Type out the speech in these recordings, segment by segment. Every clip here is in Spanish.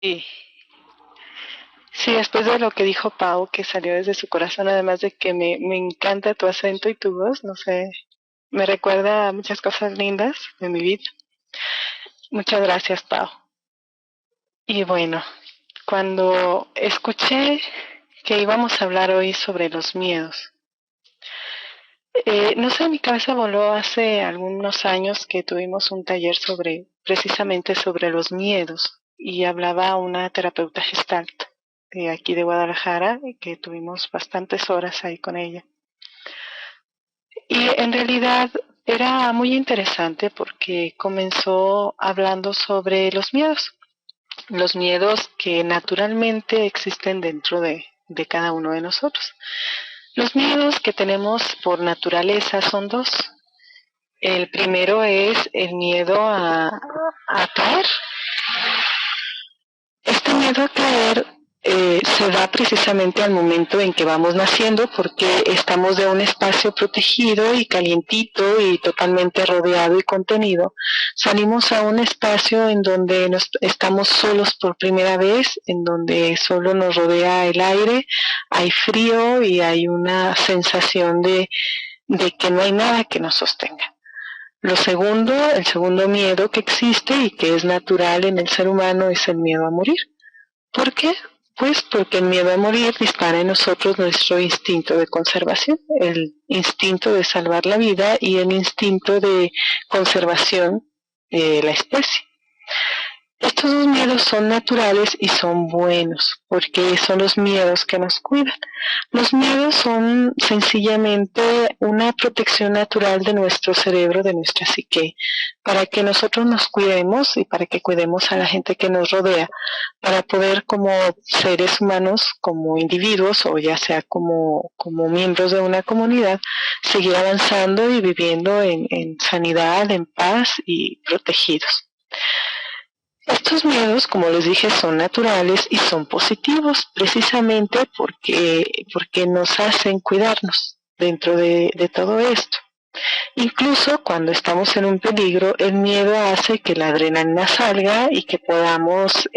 Sí, sí, después de lo que dijo Pau, que salió desde su corazón, además de que me encanta tu acento y tu voz, no sé, me recuerda a muchas cosas lindas de mi vida. Muchas gracias, Pau. Y bueno, cuando escuché que íbamos a hablar hoy sobre los miedos, no sé, mi cabeza voló hace algunos años que tuvimos un taller sobre, precisamente sobre los miedos, y hablaba una terapeuta gestalt de aquí de Guadalajara, que tuvimos bastantes horas ahí con ella. Y en realidad era muy interesante porque comenzó hablando sobre los miedos que naturalmente existen dentro de cada uno de nosotros. Los miedos que tenemos por naturaleza son dos. El primero es el miedo a caer. Este miedo a caer se da precisamente al momento en que vamos naciendo porque estamos de un espacio protegido y calientito y totalmente rodeado y contenido. Salimos a un espacio en donde estamos solos por primera vez, en donde solo nos rodea el aire, hay frío y hay una sensación de que no hay nada que nos sostenga. Lo segundo, el segundo miedo que existe y que es natural en el ser humano es el miedo a morir. ¿Por qué? Pues porque el miedo a morir dispara en nosotros nuestro instinto de conservación, el instinto de salvar la vida y el instinto de conservación de la especie. Estos dos miedos son naturales y son buenos, porque son los miedos que nos cuidan. Los miedos son sencillamente una protección natural de nuestro cerebro, de nuestra psique, para que nosotros nos cuidemos y para que cuidemos a la gente que nos rodea, para poder como seres humanos, como individuos o ya sea como miembros de una comunidad, seguir avanzando y viviendo en sanidad, en paz y protegidos. Estos miedos, como les dije, son naturales y son positivos, precisamente porque nos hacen cuidarnos dentro de todo esto. Incluso cuando estamos en un peligro, el miedo hace que la adrenalina salga y que podamos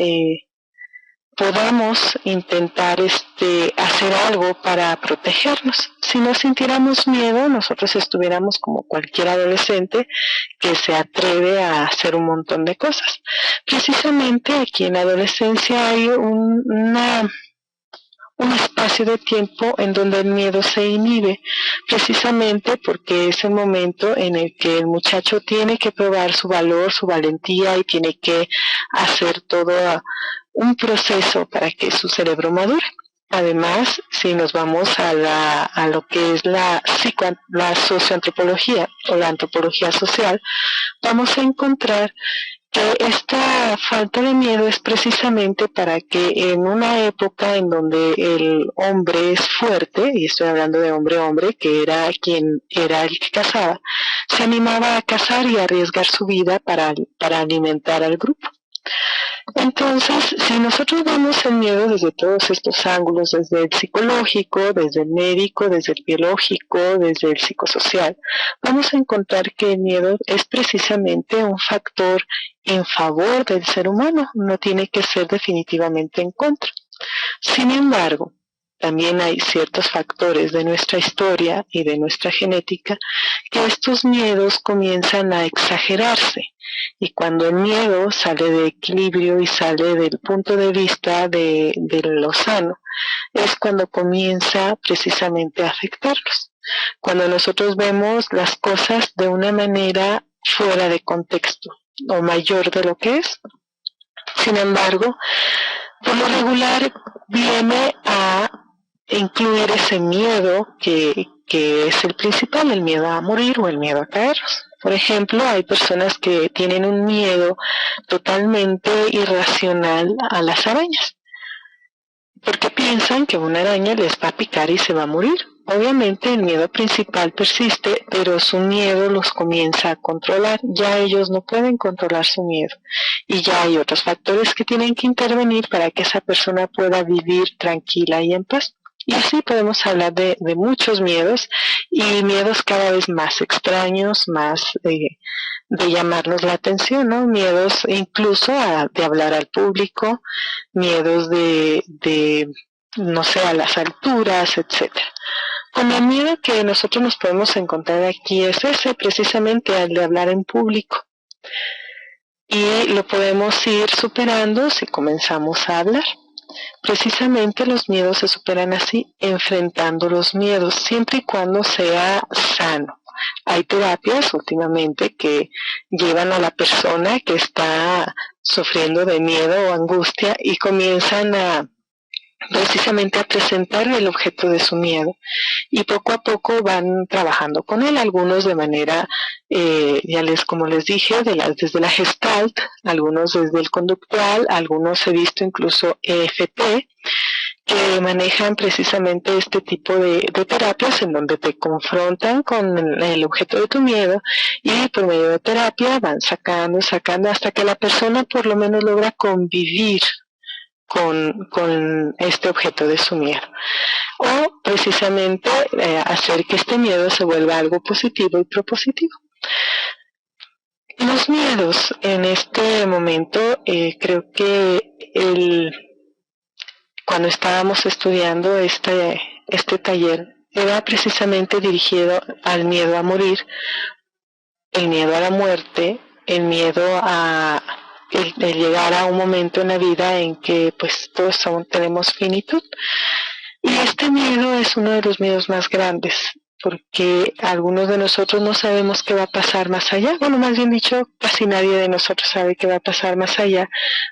intentar hacer algo para protegernos. Si no sintiéramos miedo, nosotros estuviéramos como cualquier adolescente que se atreve a hacer un montón de cosas. Precisamente aquí en la adolescencia hay un espacio de tiempo en donde el miedo se inhibe, precisamente porque es el momento en el que el muchacho tiene que probar su valor, su valentía y tiene que hacer todo un proceso para que su cerebro madure. Además, si nos vamos a lo que es la socioantropología o la antropología social, vamos a encontrar que esta falta de miedo es precisamente para que en una época en donde el hombre es fuerte, y estoy hablando de hombre-hombre, que era quien era el que cazaba, se animaba a cazar y a arriesgar su vida para alimentar al grupo. Entonces, si nosotros vemos el miedo desde todos estos ángulos, desde el psicológico, desde el médico, desde el biológico, desde el psicosocial, vamos a encontrar que el miedo es precisamente un factor en favor del ser humano, no tiene que ser definitivamente en contra. Sin embargo, también hay ciertos factores de nuestra historia y de nuestra genética que estos miedos comienzan a exagerarse. Y cuando el miedo sale de equilibrio y sale del punto de vista de lo sano, es cuando comienza precisamente a afectarlos. Cuando nosotros vemos las cosas de una manera fuera de contexto o mayor de lo que es. Sin embargo, por lo regular viene a incluir ese miedo que es el principal, el miedo a morir o el miedo a caernos. Por ejemplo, hay personas que tienen un miedo totalmente irracional a las arañas, porque piensan que una araña les va a picar y se va a morir. Obviamente el miedo principal persiste, pero su miedo los comienza a controlar. Ya ellos no pueden controlar su miedo. Y ya hay otros factores que tienen que intervenir para que esa persona pueda vivir tranquila y en paz. Y así podemos hablar de muchos miedos y miedos cada vez más extraños, más de llamarnos la atención, ¿no? Miedos incluso de hablar al público, miedos de, no sé, a las alturas, etcétera. Como el miedo que nosotros nos podemos encontrar aquí es ese, precisamente el de hablar en público. Y lo podemos ir superando si comenzamos a hablar. Precisamente los miedos se superan así, enfrentando los miedos, siempre y cuando sea sano. Hay terapias últimamente que llevan a la persona que está sufriendo de miedo o angustia y comienzan precisamente a presentar el objeto de su miedo y poco a poco van trabajando con él, algunos de manera, como les dije, desde la Gestalt, algunos desde el conductual, algunos he visto incluso EFT, que manejan precisamente este tipo de terapias en donde te confrontan con el objeto de tu miedo y por medio de terapia van sacando hasta que la persona por lo menos logra convivir con este objeto de su miedo. O precisamente hacer que este miedo se vuelva algo positivo y propositivo. Los miedos en este momento, creo que cuando estábamos estudiando este taller, era precisamente dirigido al miedo a morir, el miedo a la muerte, el miedo de llegar a un momento en la vida en que pues todos tenemos finitud. Y este miedo es uno de los miedos más grandes, porque algunos de nosotros no sabemos qué va a pasar más allá. Bueno, más bien dicho, casi nadie de nosotros sabe qué va a pasar más allá,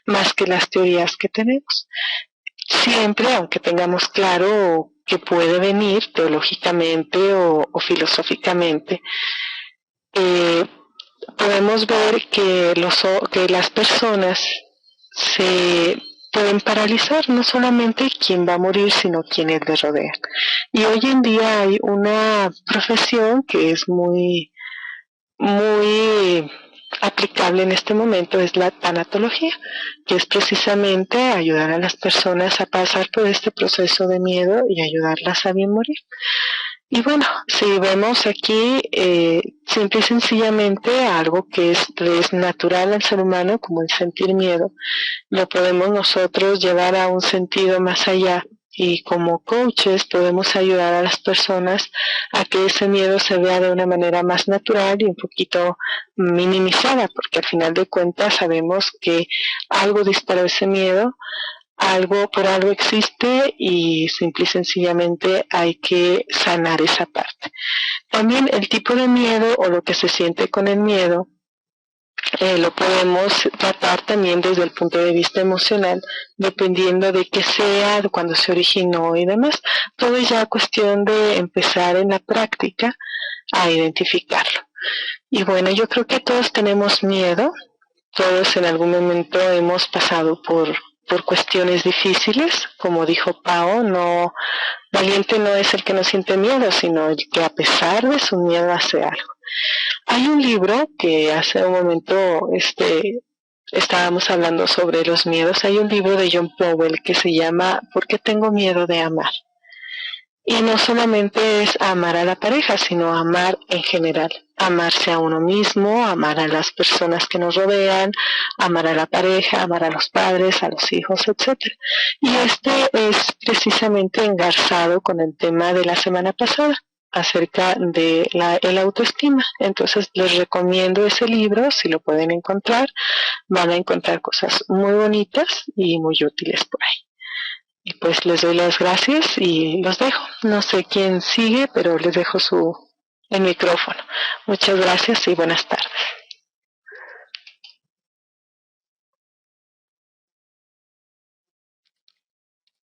más que las teorías que tenemos. Siempre, aunque tengamos claro que puede venir teológicamente o filosóficamente, podemos ver que las personas se pueden paralizar, no solamente quien va a morir, sino quienes le rodean. Y hoy en día hay una profesión que es muy, muy aplicable en este momento, es la tanatología, que es precisamente ayudar a las personas a pasar por este proceso de miedo y ayudarlas a bien morir. Y bueno, si vemos aquí simple y sencillamente algo que es natural al ser humano, como el sentir miedo, lo podemos nosotros llevar a un sentido más allá y como coaches podemos ayudar a las personas a que ese miedo se vea de una manera más natural y un poquito minimizada, porque al final de cuentas sabemos que algo disparó ese miedo, por algo existe y simple y sencillamente hay que sanar esa parte. También el tipo de miedo o lo que se siente con el miedo lo podemos tratar también desde el punto de vista emocional, dependiendo de qué sea, de cuándo se originó y demás. Todo es ya cuestión de empezar en la práctica a identificarlo. Y bueno, yo creo que todos tenemos miedo, todos en algún momento hemos pasado por cuestiones difíciles, como dijo Pao, valiente no es el que no siente miedo, sino el que a pesar de su miedo hace algo. Hay un libro que hace un momento estábamos hablando sobre los miedos. Hay un libro de John Powell que se llama ¿Por qué tengo miedo de amar? Y no solamente es amar a la pareja, sino amar en general. Amarse a uno mismo, amar a las personas que nos rodean, amar a la pareja, amar a los padres, a los hijos, etc. Y este es precisamente engarzado con el tema de la semana pasada, acerca de el autoestima. Entonces les recomiendo ese libro, si lo pueden encontrar, van a encontrar cosas muy bonitas y muy útiles por ahí. Y pues les doy las gracias y los dejo. No sé quién sigue, pero les dejo el micrófono. Muchas gracias y buenas tardes.